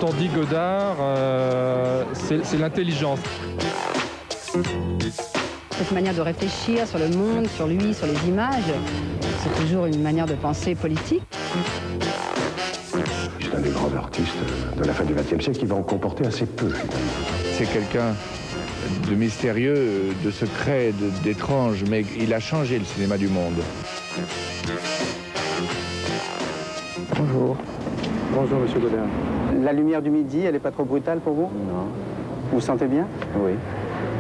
quand on dit Godard, c'est l'intelligence. Cette manière de réfléchir sur le monde, sur lui, sur les images, c'est toujours une manière de penser politique. C'est un des grands artistes de la fin du XXe siècle qui va en comporter assez peu, finalement. C'est quelqu'un de mystérieux, de secret, d'étrange, mais il a changé le cinéma du monde. Bonjour. Bonjour, monsieur Godard. La lumière du midi, elle n'est pas trop brutale pour vous? Non. Vous vous sentez bien? Oui.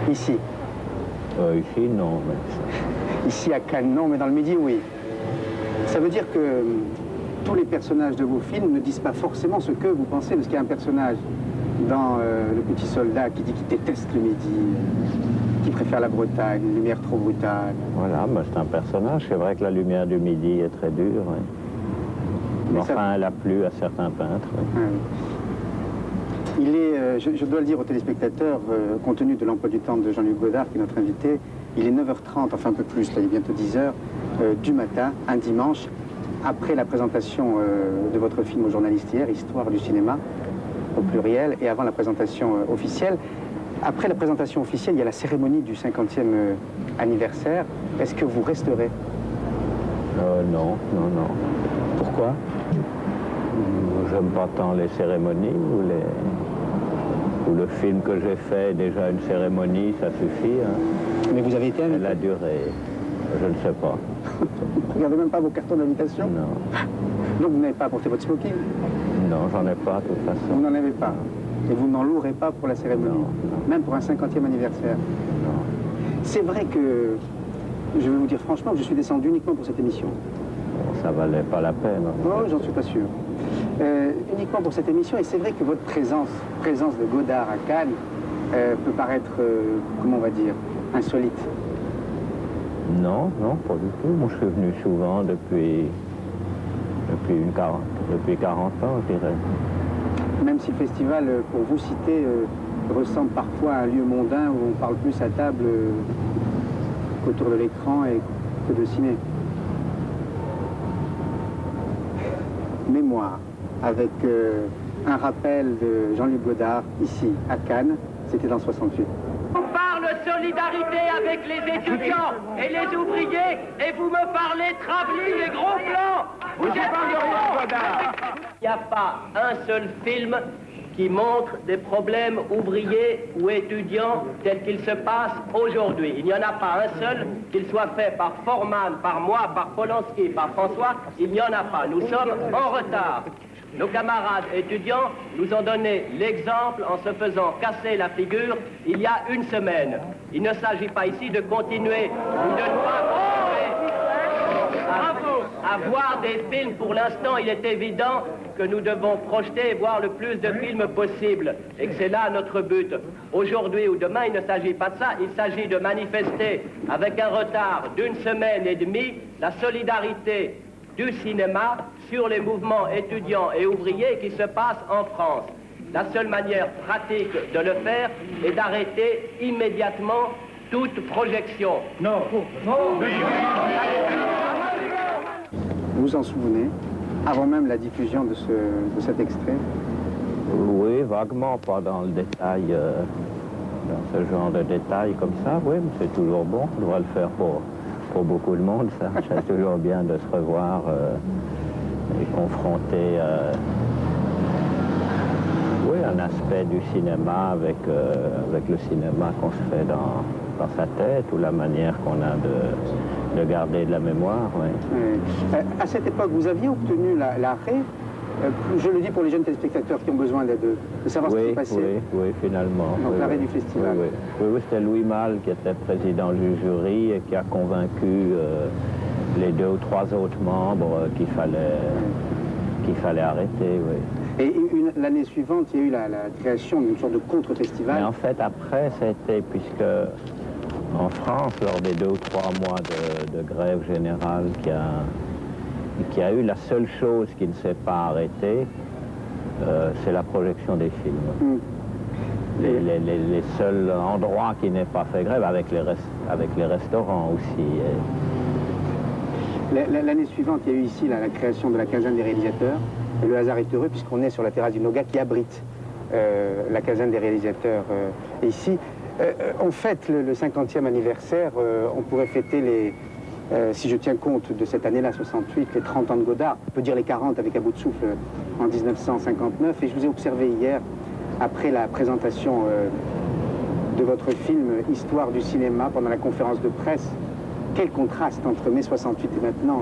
Ici? Ici, non. Mais... Ici à Cannes, non, mais dans le midi, oui. Ça veut dire que tous les personnages de vos films ne disent pas forcément ce que vous pensez, parce qu'il y a un personnage dans Le Petit Soldat qui dit qu'il déteste le midi, qui préfère la Bretagne, une lumière trop brutale. Voilà, bah, c'est un personnage. C'est vrai que la lumière du midi est très dure. Oui. Mais enfin, ça... elle a plu à certains peintres. Oui. Il est, je dois le dire aux téléspectateurs, compte tenu de l'emploi du temps de Jean-Luc Godard, qui est notre invité, il est 9h30, enfin un peu plus, là, il est bientôt 10h, du matin, un dimanche, après la présentation de votre film aux journalistes hier, Histoire du cinéma, au pluriel, et avant la présentation officielle. Après la présentation officielle, il y a la cérémonie du 50e anniversaire. Est-ce que vous resterez? Non. Pourquoi? J'aime pas tant les cérémonies ou le film que j'ai fait, déjà une cérémonie, ça suffit. Hein. Mais vous avez été invité? Elle a duré, je ne sais pas. Vous n'avez même pas vos cartons d'invitation? Non. Donc vous n'avez pas apporté votre smoking? Non, j'en ai pas de toute façon. Vous n'en avez pas? Et vous n'en louerez pas pour la cérémonie? Non. Même pour un 50e anniversaire? Non. C'est vrai que, je vais vous dire franchement, que je suis descendu uniquement pour cette émission. Bon, ça valait pas la peine. Oh, j'en suis pas sûr. Uniquement pour cette émission, et c'est vrai que votre présence de Godard à Cannes peut paraître, comment on va dire, insolite. Non, pas du tout. Moi, je suis venu souvent depuis 40 ans, je dirais. Même si le festival, pour vous citer, ressemble parfois à un lieu mondain où on parle plus à table qu'autour de l'écran et que de ciné. Mémoire, avec un rappel de Jean-Luc Godard, ici, à Cannes, c'était en 68. On parle solidarité avec les étudiants et les ouvriers, et vous me parlez travelling et gros plans. Vous êtes Godard. Il n'y a pas un seul film qui montre des problèmes ouvriers ou étudiants tels qu'ils se passent aujourd'hui. Il n'y en a pas un seul, qu'il soit fait par Forman, par moi, par Polanski, par François, il n'y en a pas. Nous sommes en retard. Nos camarades étudiants nous ont donné l'exemple en se faisant casser la figure il y a une semaine. Il ne s'agit pas ici de continuer ou de ne pas à voir des films. Pour l'instant, il est évident que nous devons projeter et voir le plus de films possible. Et que c'est là notre but. Aujourd'hui ou demain, il ne s'agit pas de ça. Il s'agit de manifester avec un retard d'une semaine et demie la solidarité du cinéma sur les mouvements étudiants et ouvriers qui se passent en France. La seule manière pratique de le faire est d'arrêter immédiatement toute projection. Non. Vous vous en souvenez, avant même la diffusion de cet extrait? Oui, vaguement, pas dans le détail, dans ce genre de détails comme ça, oui, mais c'est toujours bon, on doit le faire pour beaucoup de monde, ça. C'est toujours bien de se revoir et confronter un aspect du cinéma avec le cinéma qu'on se fait dans sa tête ou la manière qu'on a de garder de la mémoire. Oui. À cette époque, vous aviez obtenu l'arrêt, je le dis pour les jeunes téléspectateurs qui ont besoin de savoir ce qui s'est passé. Oui, finalement. Donc l'arrêt du festival. Oui, c'était Louis Malle qui était président du jury et qui a convaincu les 2 ou 3 autres membres qu'il fallait arrêter, oui. Et l'année suivante, il y a eu la création d'une sorte de contre-festival. Mais en fait, après, c'était puisque en France, lors des 2 ou 3 mois de grève générale qui a eu, la seule chose qui ne s'est pas arrêtée, c'est la projection des films. Les seuls endroits qui n'aient pas fait grève, avec les restaurants aussi. L'année suivante, il y a eu ici la création de la quinzaine des réalisateurs. Et le hasard est heureux puisqu'on est sur la terrasse du Nogat qui abrite la caserne des réalisateurs ici. On fête le 50e anniversaire, on pourrait fêter les... si je tiens compte de cette année-là, 68, les 30 ans de Godard, on peut dire les 40 avec À bout de souffle en 1959. Et je vous ai observé hier, après la présentation de votre film Histoire du cinéma, pendant la conférence de presse. Quel contraste entre mai 68 et maintenant.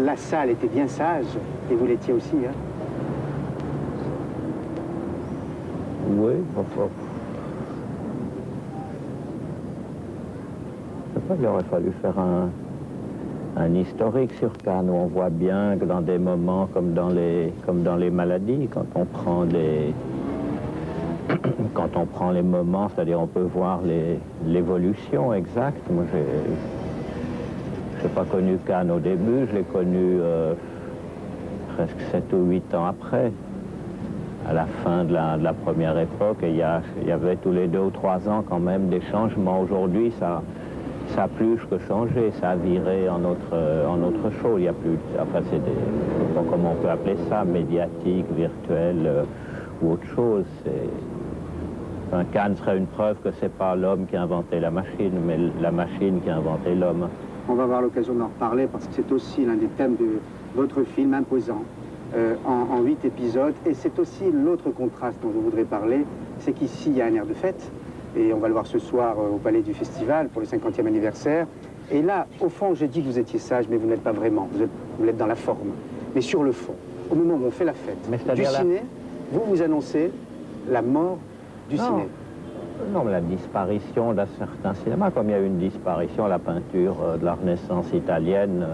La salle était bien sage, et vous l'étiez aussi, hein? Oui, enfin... Je sais pas, il aurait fallu faire un historique sur Cannes, où on voit bien que dans des moments comme dans les maladies, quand on prend les moments, c'est-à-dire on peut voir l'évolution exacte. Moi, je n'ai pas connu Cannes au début, je l'ai connu presque 7 ou 8 ans après, à la fin de la première époque. Et il y avait tous les 2 ou 3 ans quand même des changements. Aujourd'hui, ça a plus que changé, ça a viré en autre chose. Il y a plus, enfin, c'est des, je sais pas comment on peut appeler ça, médiatique, virtuel ou autre chose. Enfin, Cannes serait une preuve que c'est pas l'homme qui a inventé la machine, mais la machine qui a inventé l'homme. On va avoir l'occasion d'en reparler parce que c'est aussi l'un des thèmes de votre film imposant en 8 épisodes. Et c'est aussi l'autre contraste dont je voudrais parler, c'est qu'ici il y a un air de fête. Et on va le voir ce soir au Palais du Festival pour le 50e anniversaire. Et là, au fond, j'ai dit que vous étiez sage, mais vous n'êtes pas vraiment. Vous êtes dans la forme. Mais sur le fond, au moment où on fait la fête du ciné, vous annoncez la mort du ciné. Non, mais la disparition d'un certain cinéma, comme il y a eu une disparition à la peinture de la Renaissance italienne,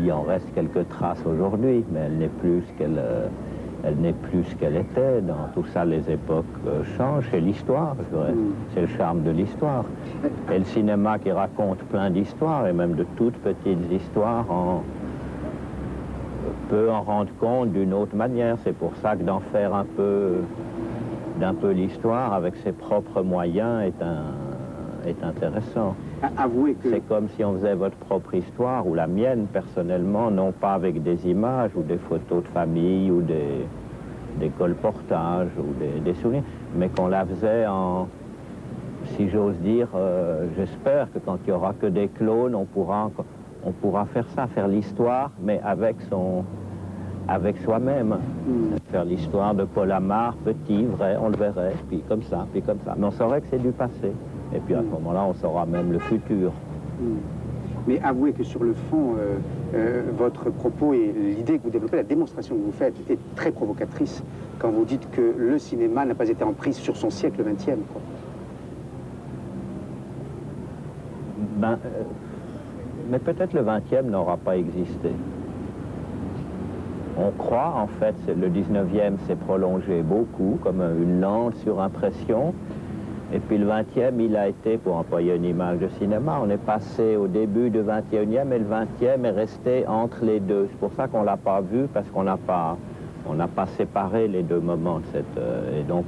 il en reste quelques traces aujourd'hui, mais elle n'est plus ce qu'elle était. Dans tout ça, les époques changent. C'est l'histoire, je dirais. C'est le charme de l'histoire. Et le cinéma qui raconte plein d'histoires, et même de toutes petites histoires, peut en rendre compte d'une autre manière. C'est pour ça que d'en faire d'un peu l'histoire avec ses propres moyens est intéressant. Avouez que... C'est comme si on faisait votre propre histoire, ou la mienne personnellement, non pas avec des images ou des photos de famille ou des colportages ou des souvenirs, mais qu'on la faisait en, si j'ose dire, j'espère que quand il n'y aura que des clones, on pourra faire ça, faire l'histoire, mais avec soi-même. Faire l'histoire de Paul Amar, petit, vrai, on le verrait, puis comme ça. Mais on saurait que c'est du passé. Et puis à ce moment-là, on saura même le futur. Mais avouez que sur le fond, votre propos et l'idée que vous développez, la démonstration que vous faites est très provocatrice quand vous dites que le cinéma n'a pas été en prise sur son siècle XXe. Mais peut-être le XXe n'aura pas existé. On croit, en fait, le 19e s'est prolongé beaucoup, comme une lente surimpression. Et puis le 20e, il a été, pour employer une image de cinéma, on est passé au début du 21e et le 20e est resté entre les deux. C'est pour ça qu'on ne l'a pas vu, parce qu'on n'a pas séparé les deux moments. Et donc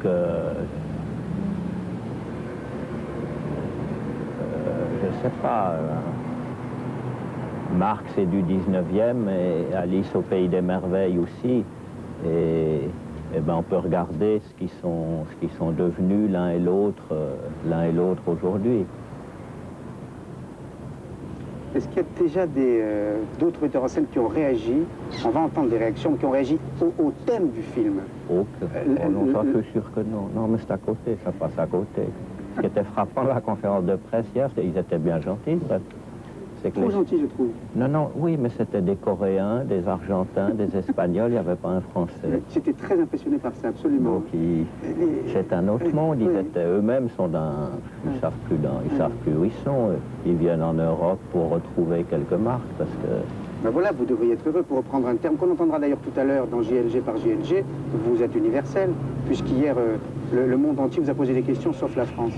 je sais pas... Marx est du 19e et Alice au Pays des Merveilles aussi. Et ben on peut regarder ce qu'ils sont devenus l'un et l'autre aujourd'hui. Est-ce qu'il y a déjà d'autres metteurs en scène qui ont réagi, on va entendre des réactions, qui ont réagi au thème du film? Non, ça je suis sûr que non. Non, mais c'est à côté, ça passe à côté. Ce qui était frappant à la conférence de presse hier, c'est qu'ils étaient bien gentils. Trop gentil, je trouve. Non, oui, mais c'était des Coréens, des Argentins, des Espagnols, il n'y avait pas un Français. J'étais très impressionné par ça, absolument. Donc, c'est un autre monde, ils étaient eux-mêmes, ils savent plus où ils sont. Ils viennent en Europe pour retrouver quelques marques, parce que... Ben voilà, vous devriez être heureux, pour reprendre un terme qu'on entendra d'ailleurs tout à l'heure dans JLG par JLG, vous êtes universel, puisqu'hier, le monde entier vous a posé des questions, sauf la France.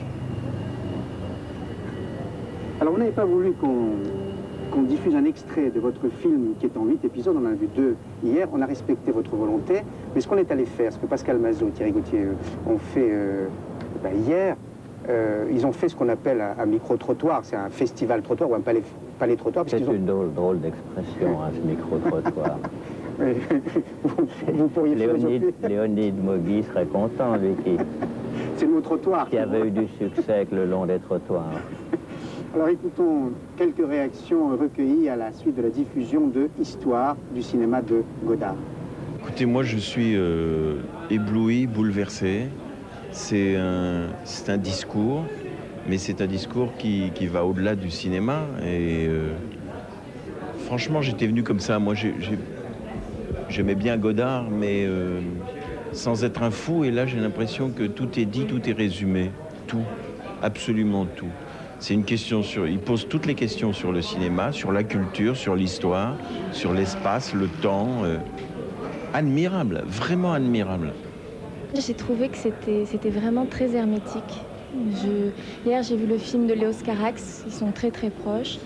Alors, on n'avait pas voulu qu'on diffuse un extrait de votre film qui est en 8 épisodes, on en a vu 2 hier, on a respecté votre volonté, mais ce qu'on est allé faire, ce que Pascal Mazot et Thierry Gauthier ont fait hier, ils ont fait ce qu'on appelle un micro-trottoir, c'est un festival trottoir ou un pas les trottoirs. C'est une drôle d'expression, hein, ce micro-trottoir. Vous pourriez Léonide Mogui serait content, lui, c'est le mot trottoir. Qui avait eu du succès le long des trottoirs. Alors écoutons quelques réactions recueillies à la suite de la diffusion de Histoire du cinéma de Godard. Écoutez, moi je suis ébloui, bouleversé. C'est un discours, mais c'est un discours qui va au-delà du cinéma. Et franchement, j'étais venu comme ça. Moi, j'aimais bien Godard, mais sans être un fou. Et là, j'ai l'impression que tout est dit, tout est résumé. Tout, absolument tout. C'est une question il pose toutes les questions sur le cinéma, sur la culture, sur l'histoire, sur l'espace, le temps. Admirable, vraiment admirable. J'ai trouvé que c'était vraiment très hermétique. Hier, j'ai vu le film de Léos Carax, ils sont très très proches.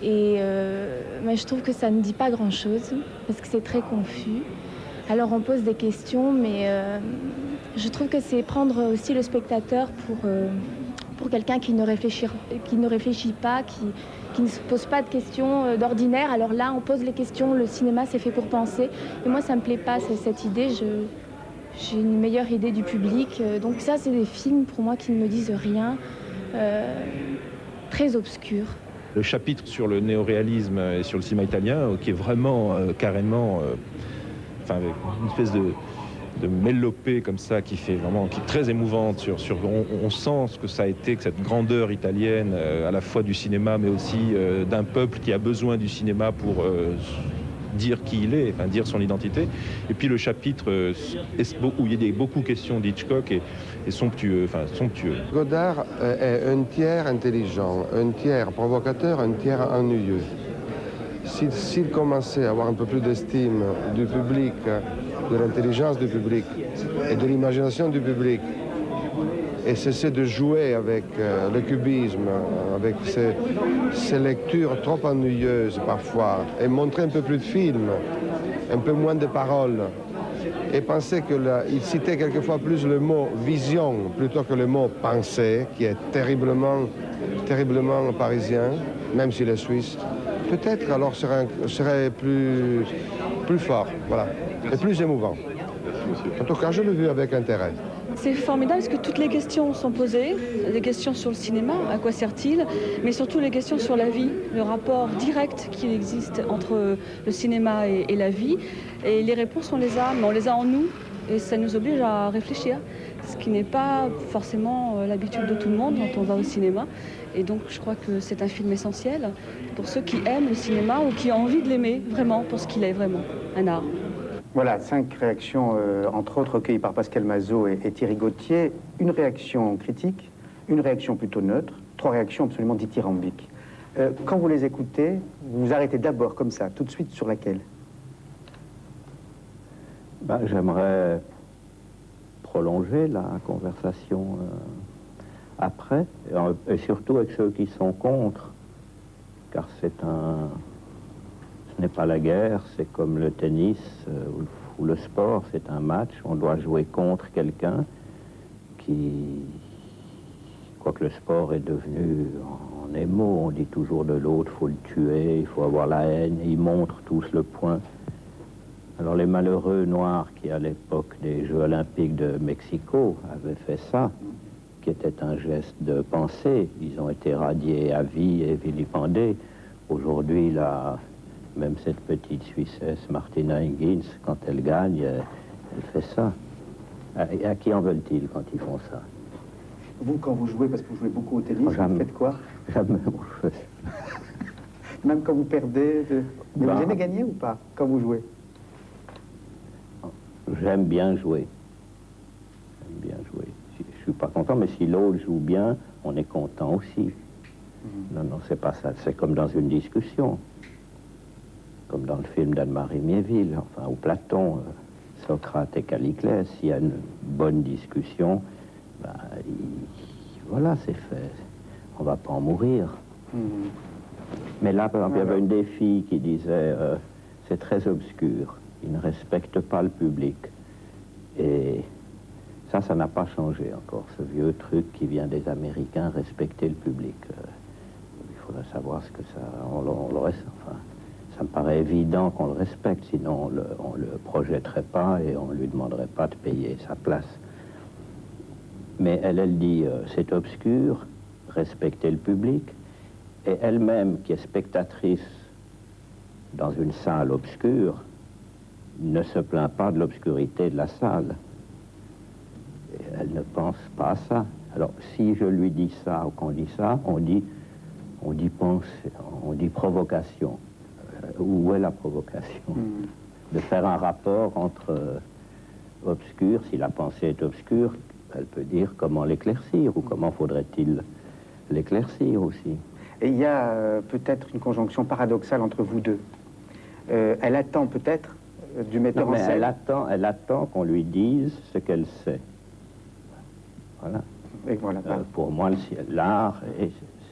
Et mais je trouve que ça ne dit pas grand-chose, parce que c'est très confus. Alors on pose des questions, mais je trouve que c'est prendre aussi le spectateur pour quelqu'un qui ne réfléchit pas, qui ne se pose pas de questions d'ordinaire. Alors là, on pose les questions, le cinéma c'est fait pour penser. Et moi, ça me plaît pas, cette idée. J'ai une meilleure idée du public. Donc ça, c'est des films pour moi qui ne me disent rien, très obscurs. Le chapitre sur le néoréalisme et sur le cinéma italien, qui est vraiment carrément, avec une espèce de mélopée comme ça, qui est très émouvante. On sent ce que ça a été, que cette grandeur italienne, à la fois du cinéma, mais aussi d'un peuple qui a besoin du cinéma pour dire qui il est, dire son identité. Et puis le chapitre où il y a beaucoup questions d'Hitchcock est somptueux. Godard est un tiers intelligent, un tiers provocateur, un tiers ennuyeux. S'il commençait à avoir un peu plus d'estime du public, de l'intelligence du public et de l'imagination du public, et cesser de jouer avec le cubisme, avec ces lectures trop ennuyeuses parfois, et montrer un peu plus de films, un peu moins de paroles, et penser qu'il citait quelquefois plus le mot vision plutôt que le mot pensée, qui est terriblement parisien, même s'il est suisse, peut-être alors serait plus fort, voilà, et plus émouvant. En tout cas, je l'ai vu avec intérêt. C'est formidable parce que toutes les questions sont posées, des questions sur le cinéma, à quoi sert-il, mais surtout les questions sur la vie, le rapport direct qu'il existe entre le cinéma et la vie. Et les réponses, on les a en nous, et ça nous oblige à réfléchir, ce qui n'est pas forcément l'habitude de tout le monde quand on va au cinéma. Et donc je crois que c'est un film essentiel pour ceux qui aiment le cinéma ou qui ont envie de l'aimer vraiment pour ce qu'il est vraiment, un art. Voilà, 5 réactions, entre autres, recueillies par Pascal Mazot et Thierry Gauthier. Une réaction critique, une réaction plutôt neutre, 3 réactions absolument dithyrambiques. Quand vous les écoutez, vous vous arrêtez d'abord comme ça, tout de suite sur laquelle? J'aimerais prolonger la conversation après, et surtout avec ceux qui sont contre, car ce n'est pas la guerre, c'est comme le tennis ou le sport, c'est un match, on doit jouer contre quelqu'un quoique le sport est devenu en émo, on dit toujours de l'autre, il faut le tuer, il faut avoir la haine, ils montrent tous le point. Alors les malheureux noirs qui, à l'époque des Jeux Olympiques de Mexico, avaient fait ça, qui était un geste de pensée, ils ont été radiés à vie et vilipendés. Aujourd'hui, même cette petite Suissesse, Martina Hingis, quand elle gagne, elle fait ça. À qui en veulent-ils quand ils font ça? Vous, quand vous jouez, parce que vous jouez beaucoup au tennis, vous faites quoi? Jamais. Même quand vous perdez Mais vous aimez gagner ou pas, quand vous jouez? J'aime bien jouer. Je suis pas content, mais si l'autre joue bien, on est content aussi. Non, c'est pas ça. C'est comme dans une discussion. Comme dans le film d'Anne-Marie Miéville, ou Platon, Socrate et Calliclès. S'il y a une bonne discussion, voilà, c'est fait. On va pas en mourir. Mais là, par exemple, il y avait une des filles qui disait c'est très obscur. Ils ne respectent pas le public. Et ça n'a pas changé encore, ce vieux truc qui vient des Américains, respecter le public. Il faudrait savoir ce que ça... Enfin, ça me paraît évident qu'on le respecte, sinon on le projetterait pas et on lui demanderait pas de payer sa place. Mais elle dit, c'est obscur, respecter le public, et elle-même, qui est spectatrice dans une salle obscure, ne se plaint pas de l'obscurité de la salle. Et elle ne pense pas à ça. Alors, si je lui dis ça ou qu'on dit ça, on dit provocation. Où est la provocation? De faire un rapport entre obscur, si la pensée est obscure, elle peut dire comment l'éclaircir, ou comment faudrait-il l'éclaircir aussi. Et il y a peut-être une conjonction paradoxale entre vous deux. Elle attend peut-être du metteur en scène... Elle attend qu'on lui dise ce qu'elle sait. Voilà. Et voilà. Pour moi, l'art,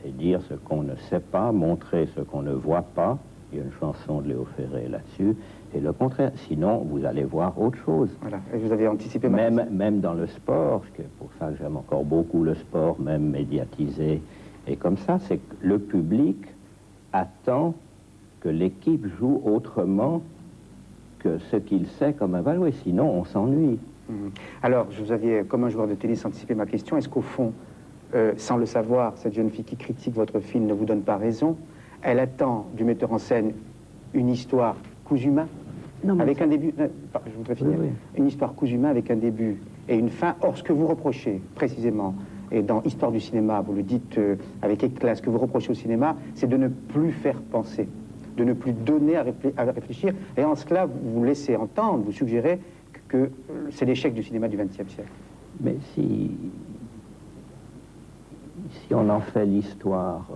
c'est dire ce qu'on ne sait pas, montrer ce qu'on ne voit pas. Il y a une chanson de Léo Ferré là-dessus. Et le contraire, sinon vous allez voir autre chose. Voilà, et vous avez anticipé même dans le sport, c'est pour ça que j'aime encore beaucoup le sport, même médiatisé. Et comme ça, c'est que le public attend que l'équipe joue autrement que ce qu'il sait comme un ballon, et sinon on s'ennuie. Alors, je vous avais, comme un joueur de tennis, anticipé ma question. Est-ce qu'au fond, sans le savoir, cette jeune fille qui critique votre film ne vous donne pas raison? Elle attend du metteur en scène une histoire cousu main, avec un début... je voudrais finir. Oui. Une histoire cousu main avec un début et une fin. Or, ce que vous reprochez, précisément, et dans Histoire du cinéma, vous le dites avec éclat, ce que vous reprochez au cinéma, c'est de ne plus faire penser, de ne plus donner à réfléchir. Et en cela, vous laissez entendre, vous suggérez que c'est l'échec du cinéma du XXe siècle. Mais si on en fait l'histoire,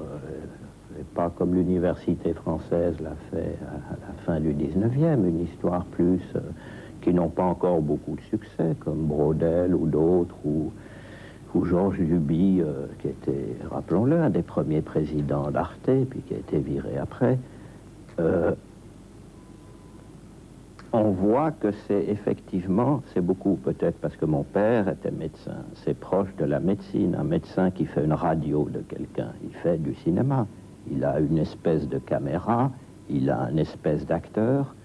et pas comme l'université française l'a fait à la fin du 19e, une histoire plus qui n'ont pas encore beaucoup de succès, comme Braudel ou d'autres, ou Georges Duby, qui était, rappelons-le, un des premiers présidents d'Arte, puis qui a été viré après. On voit que c'est effectivement, c'est beaucoup, peut-être parce que mon père était médecin, c'est proche de la médecine. Un médecin qui fait une radio de quelqu'un, il fait du cinéma. Il a une espèce de caméra, il a une espèce d'acteur.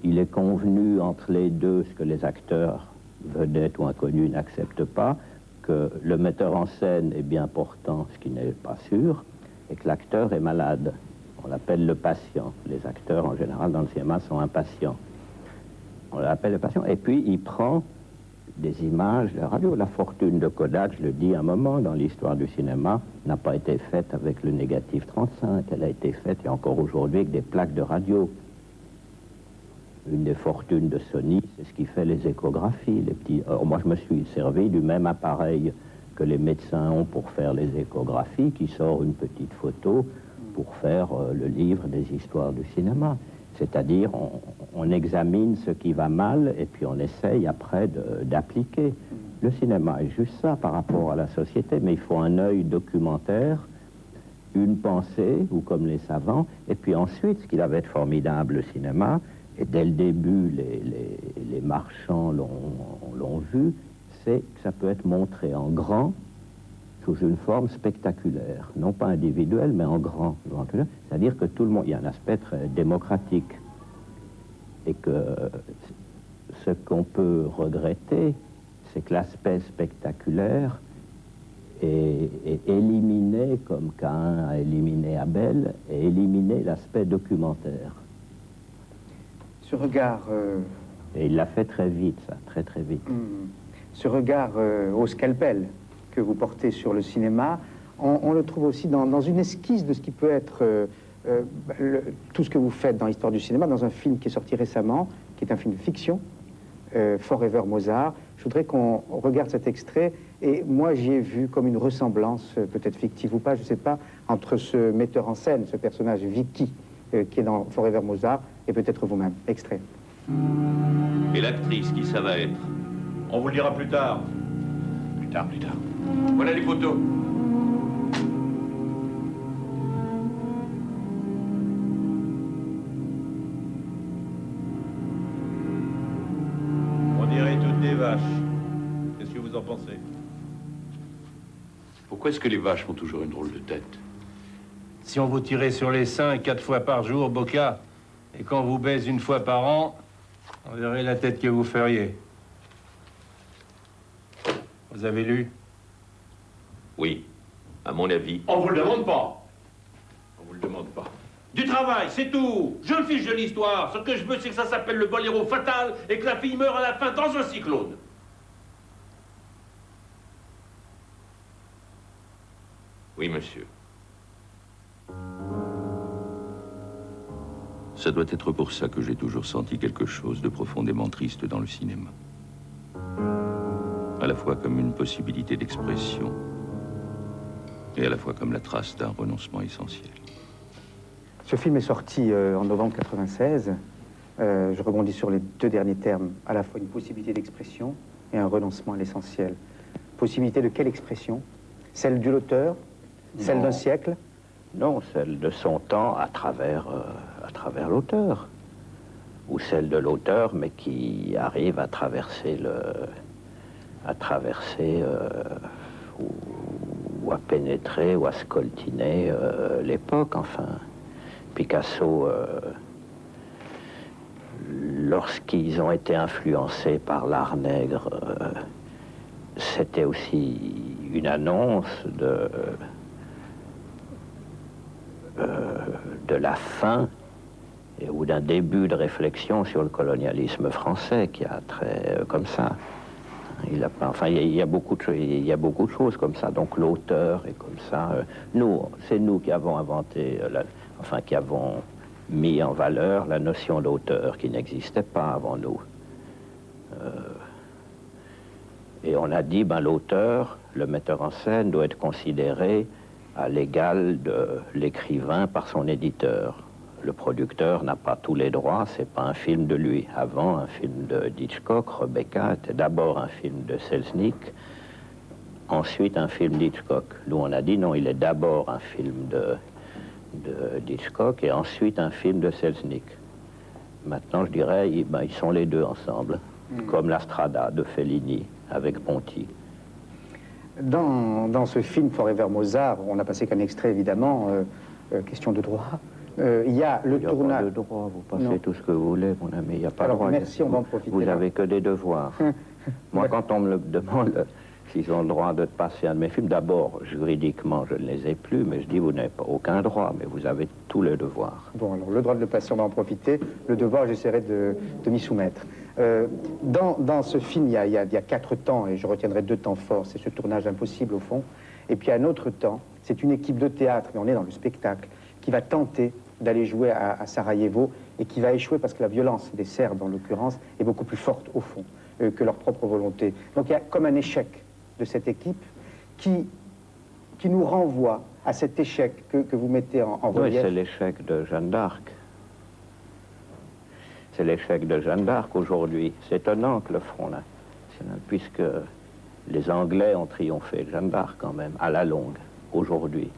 Il est convenu entre les deux, ce que les acteurs, vedettes ou inconnus, n'acceptent pas, que le metteur en scène est bien portant, ce qui n'est pas sûr, et que l'acteur est malade. On l'appelle le patient. Les acteurs, en général, dans le cinéma, sont impatients. On l'appelle le patient. Et puis, il prend des images de radio. La fortune de Kodak, je le dis un moment, dans l'histoire du cinéma, n'a pas été faite avec le négatif 35. Elle a été faite, et encore aujourd'hui, avec des plaques de radio. Une des fortunes de Sony, c'est ce qui fait les échographies. Les petits... Alors, moi, je me suis servi du même appareil que les médecins ont pour faire les échographies, qui sort une petite photo pour faire le livre des histoires du cinéma. C'est-à-dire, on examine ce qui va mal et puis on essaye après d'appliquer. Le cinéma est juste ça par rapport à la société, mais il faut un œil documentaire, une pensée, ou comme les savants, et puis ensuite, ce qu'il avait de formidable, le cinéma, et dès le début, les marchands l'ont vu, c'est que ça peut être montré en grand, sous une forme spectaculaire, non pas individuelle, mais en grand. C'est-à-dire que tout le monde, il y a un aspect très démocratique. Et que ce qu'on peut regretter, c'est que l'aspect spectaculaire est éliminé, comme Caïn a éliminé Abel, et éliminé l'aspect documentaire. Ce regard... Et il l'a fait très vite, ça, très très vite. Ce regard au scalpel que vous portez sur le cinéma, on le trouve aussi dans une esquisse de ce qui peut être tout ce que vous faites dans l'histoire du cinéma, dans un film qui est sorti récemment, qui est un film de fiction, Forever Mozart. Je voudrais qu'on regarde cet extrait, et moi j'y ai vu comme une ressemblance, peut-être fictive ou pas, je ne sais pas, entre ce metteur en scène, ce personnage Vicky, qui est dans Forever Mozart, et peut-être vous-même. Extrait. Et l'actrice, qui ça va être? On vous le dira plus tard. Plus tard. Voilà les photos. On dirait toutes des vaches. Qu'est-ce que vous en pensez? Pourquoi est-ce que les vaches font toujours une drôle de tête? Si on vous tirait sur les seins 4 fois par jour, Boca, et qu'on vous baise 1 fois par an, on verrait la tête que vous feriez. Vous avez lu? Oui, à mon avis. On vous le demande pas. On vous le demande pas. Du travail, c'est tout. Je me fiche de l'histoire. Ce que je veux, c'est que ça s'appelle le boléro fatal et que la fille meurt à la fin dans un cyclone. Oui, monsieur. Ça doit être pour ça que j'ai toujours senti quelque chose de profondément triste dans le cinéma. À la fois comme une possibilité d'expression et à la fois comme la trace d'un renoncement essentiel. Ce film est sorti en novembre 1996. Je rebondis sur les 2 derniers termes, à la fois une possibilité d'expression et un renoncement à l'essentiel. Possibilité de quelle expression? Celle de l'auteur? Celle d'un siècle? Non, celle de son temps à travers l'auteur. Ou celle de l'auteur, mais qui arrive à traverser ou à pénétrer ou à scoltiner l'époque, enfin. Picasso, lorsqu'ils ont été influencés par l'art nègre, c'était aussi une annonce de la fin ou d'un début de réflexion sur le colonialisme français qui a trait comme ça. Il y a beaucoup de choses comme ça. Donc l'auteur est comme ça. C'est nous qui avons inventé, qui avons mis en valeur la notion d'auteur qui n'existait pas avant nous. Et on a dit, l'auteur, le metteur en scène, doit être considéré à l'égal de l'écrivain par son éditeur. Le producteur n'a pas tous les droits, c'est pas un film de lui. Avant, un film d'Hitchcock, Rebecca, était d'abord un film de Selznick, ensuite un film d'Hitchcock. Nous, on a dit non, il est d'abord un film d'Hitchcock et ensuite un film de Selznick. Maintenant, je dirais, ils sont les deux ensemble, comme La Strada de Fellini avec Ponti. Dans ce film Forever Mozart, on n'a passé qu'un extrait évidemment, question de droit. Il y a le tournage. Il n'y a pas de droit, vous passez tout ce que vous voulez, mon ami, il n'y a pas de droit. Merci, on va en profiter. Vous n'avez que des devoirs. Moi, quand on me le demande s'ils ont le droit de passer un de mes films, d'abord, juridiquement, je ne les ai plus, mais je dis, vous n'avez pas aucun droit, mais vous avez tous les devoirs. Bon, alors, le droit de le passer, on va en profiter. Le devoir, j'essaierai de m'y soumettre. Dans ce film, il y a 4 temps, et je retiendrai 2 temps forts. C'est ce tournage impossible, au fond. Et puis, un autre temps, c'est une équipe de théâtre, mais on est dans le spectacle, qui va tenter d'aller jouer à Sarajevo et qui va échouer parce que la violence des Serbes, en l'occurrence, est beaucoup plus forte, au fond, que leur propre volonté. Donc il y a comme un échec de cette équipe qui nous renvoie à cet échec que vous mettez en relief. Oui, c'est l'échec de Jeanne d'Arc. C'est l'échec de Jeanne d'Arc aujourd'hui. C'est étonnant que le front, là, puisque les Anglais ont triomphé de Jeanne d'Arc quand même, à la longue, aujourd'hui.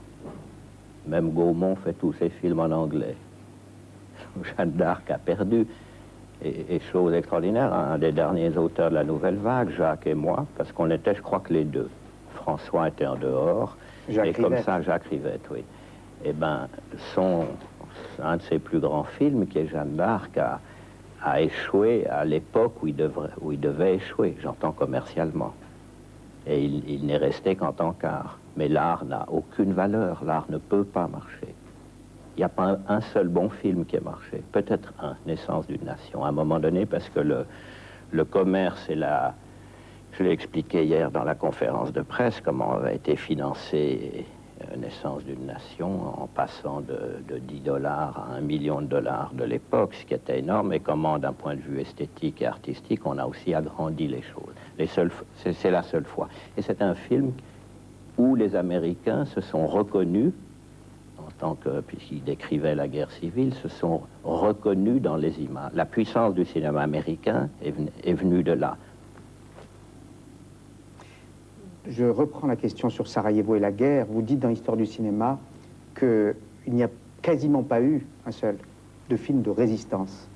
Même Gaumont fait tous ses films en anglais. Jeanne d'Arc a perdu. Et chose extraordinaire, un des derniers auteurs de la Nouvelle Vague, Jacques et moi, parce qu'on était, je crois que les deux. François était en dehors, et comme ça, Jacques Rivette, oui. Eh bien, un de ses plus grands films, qui est Jeanne d'Arc, a échoué à l'époque où il devait échouer, j'entends commercialement. Et il n'est resté qu'en tant qu'art. Mais l'art n'a aucune valeur, l'art ne peut pas marcher. Il n'y a pas un seul bon film qui ait marché. Peut-être un, Naissance d'une nation, à un moment donné, parce que le commerce et je l'ai expliqué hier dans la conférence de presse, comment a été financé Naissance d'une nation en passant de 10 $ à 1 million de dollars de l'époque, ce qui était énorme, et comment, d'un point de vue esthétique et artistique, on a aussi agrandi les choses. C'est la seule fois. Et c'est un film où les Américains se sont reconnus, puisqu'ils décrivaient la guerre civile, se sont reconnus dans les images. La puissance du cinéma américain est venue de là. Je reprends la question sur Sarajevo et la guerre. Vous dites dans l'histoire du cinéma qu'il n'y a quasiment pas eu un seul de film de résistance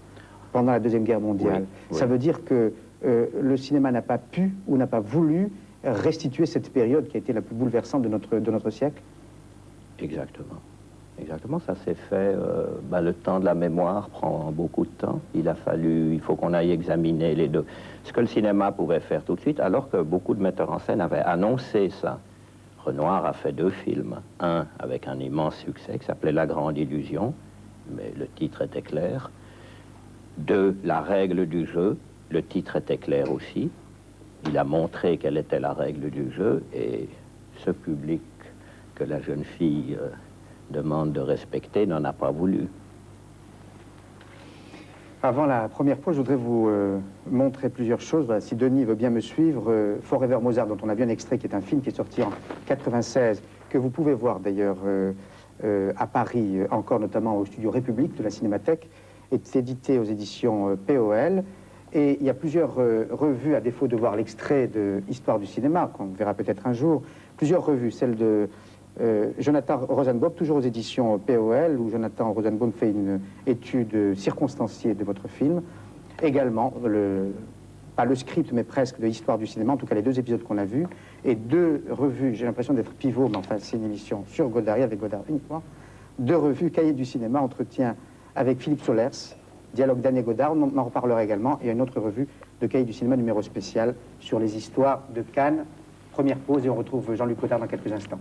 pendant la Deuxième Guerre mondiale. Oui, ça veut dire que le cinéma n'a pas pu ou n'a pas voulu restituer cette période qui a été la plus bouleversante de notre siècle? Exactement. Exactement, ça s'est fait. Le temps de la mémoire prend beaucoup de temps. Il faut qu'on aille examiner les deux. Ce que le cinéma pouvait faire tout de suite, alors que beaucoup de metteurs en scène avaient annoncé ça. Renoir a fait 2 films. Un avec un immense succès qui s'appelait La Grande Illusion, mais le titre était clair. 2, La Règle du jeu, le titre était clair aussi. Il a montré quelle était la règle du jeu et ce public que la jeune fille demande de respecter n'en a pas voulu. Avant la première pause, je voudrais vous montrer plusieurs choses. Voilà, si Denis veut bien me suivre, Forever Mozart, dont on a vu un extrait, qui est un film qui est sorti en 96, que vous pouvez voir d'ailleurs à Paris, encore notamment au studio République de la Cinémathèque, est édité aux éditions POL. Et il y a plusieurs revues, à défaut de voir l'extrait de Histoire du cinéma, qu'on verra peut-être un jour, plusieurs revues, celle de Jonathan Rosenbaum, toujours aux éditions POL, où Jonathan Rosenbaum fait une étude circonstanciée de votre film. Également, pas le script, mais presque, de Histoire du cinéma, en tout cas les 2 épisodes qu'on a vus, et 2 revues, j'ai l'impression d'être pivot, mais enfin c'est une émission sur Godard, avec Godard uniquement, 2 revues, Cahiers du cinéma, entretien avec Philippe Solers, Dialogue d'Anne et Godard, on en reparlera également, et une autre revue de Cahiers du cinéma numéro spécial sur les histoires de Cannes. Première pause et on retrouve Jean-Luc Godard dans quelques instants.